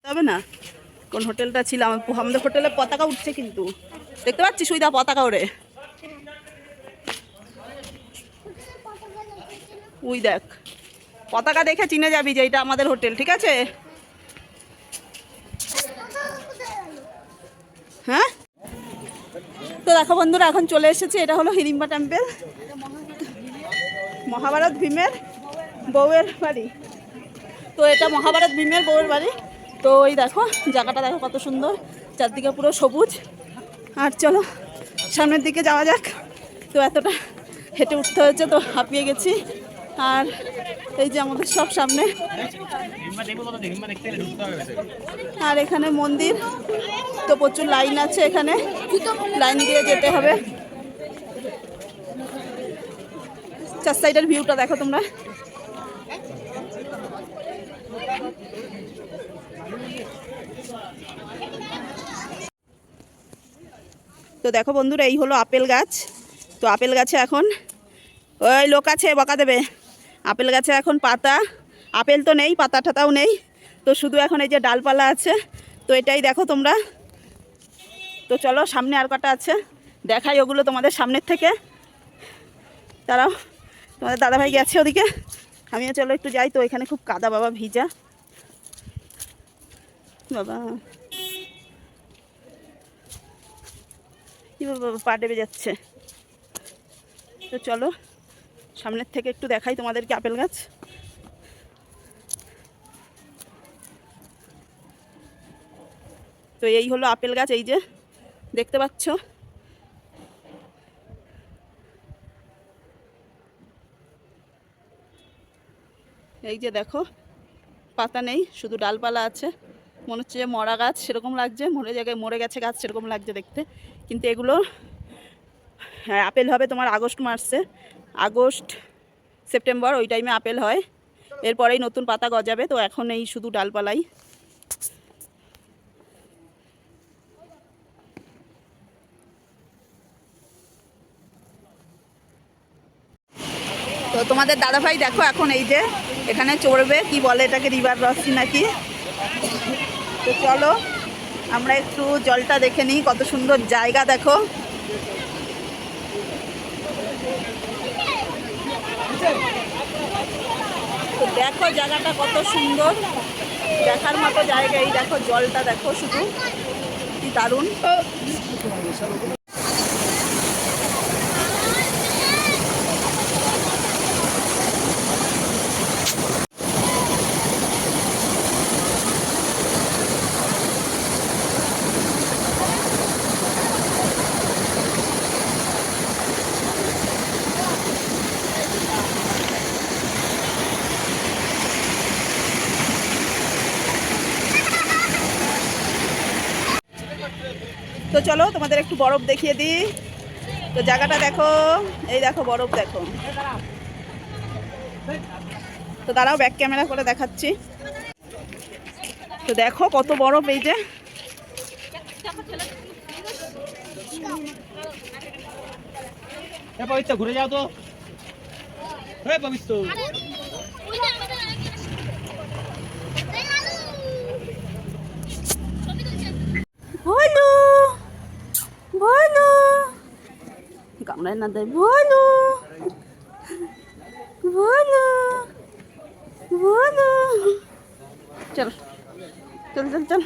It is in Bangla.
হবে না কোন হোটেলটা ছিল আমাদের হোটেলে পতাকা উঠছে কিন্তু দেখতে পাচ্ছিস ওই দা পতাকা ওড়ে ওই দেখ পতাকা দেখে চিনে যাবি যে এটা আমাদের হোটেল ঠিক আছে হ্যাঁ তো দেখো বন্ধুরা এখন চলে এসেছে এটা হলো হিড়িম্বা টেম্পল মহাভারত ভীমের বউয়ের বাড়ি তো এটা মহাভারত ভীমের বউয়ের বাড়ি তো ওই দেখো জায়গাটা দেখো কত সুন্দর চারদিকে পুরো সবুজ আর চলো সামনের দিকে যাওয়া যাক তো এতটা হেঁটে উঠতে হয়েছে তো হাঁপিয়ে গেছি আর এই যে আমাদের সব সামনে আর এখানে মন্দির তো প্রচুর লাইন আছে এখানে লাইন দিয়ে যেতে হবে চার সাইডের ভিউটা দেখো তোমরা তো দেখো বন্ধুরা এই হলো আপেল গাছ তো আপেল গাছে এখন ওই লোক আছে বকা দেবে আপেল গাছে এখন পাতা আপেল তো নেই পাতা টাতাও নেই তো শুধু এখন এই যে ডালপালা আছে তো এটাই দেখো তোমরা তো চলো সামনে আর কটা আছে দেখাই ওগুলো তোমাদের সামনের থেকে তারাও তোমাদের দাদাভাই গেছে ওদিকে আমিও চলো একটু যাই তো এখানে খুব কাদা বাবা ভিজা বাবা বাবা পা ডেবে যাচ্ছে তো চলো সামনের থেকে একটু দেখাই তোমাদেরকে আপেল গাছ তো এই হলো আপেল গাছ এই যে দেখতে পাচ্ছ এই যে দেখো পাতা নেই শুধু ডালপালা আছে মনে হচ্ছে যে মরা গাছ সেরকম লাগছে মরে গেছে গাছ সেরকম লাগছে দেখতে কিন্তু এগুলো হ্যাঁ আপেল হবে তোমার আগস্ট সেপ্টেম্বর ওই টাইমে আপেল হয় এরপরেই নতুন পাতা গজাবে তো এখন এই শুধু ডালপালাই তো তোমাদের দাদাভাই দেখো এখন এই যে এখানে চড়বে কি বলে এটাকে রিভার ক্রসিং নাকি তো চলো আমরা একটু জলটা দেখে নিই কত সুন্দর জায়গা দেখো তো দেখো জায়গাটা কত সুন্দর দেখার মতো জায়গা এই দেখো জলটা দেখো শুধু কি দারুণ তো চলো তোমাদের একটু বরফ দেখিয়ে দিই তো জায়গাটা দেখো এই দেখো বরফ দেখো তো দাঁড়াও ব্যাক ক্যামেরা করে দেখাচ্ছি তো দেখো কত বরফ এই যে ঘুরে যাও তো পবিত্র বলো বলো কামড়ায় না দেয় বলো বলো বলো চল চল চল চল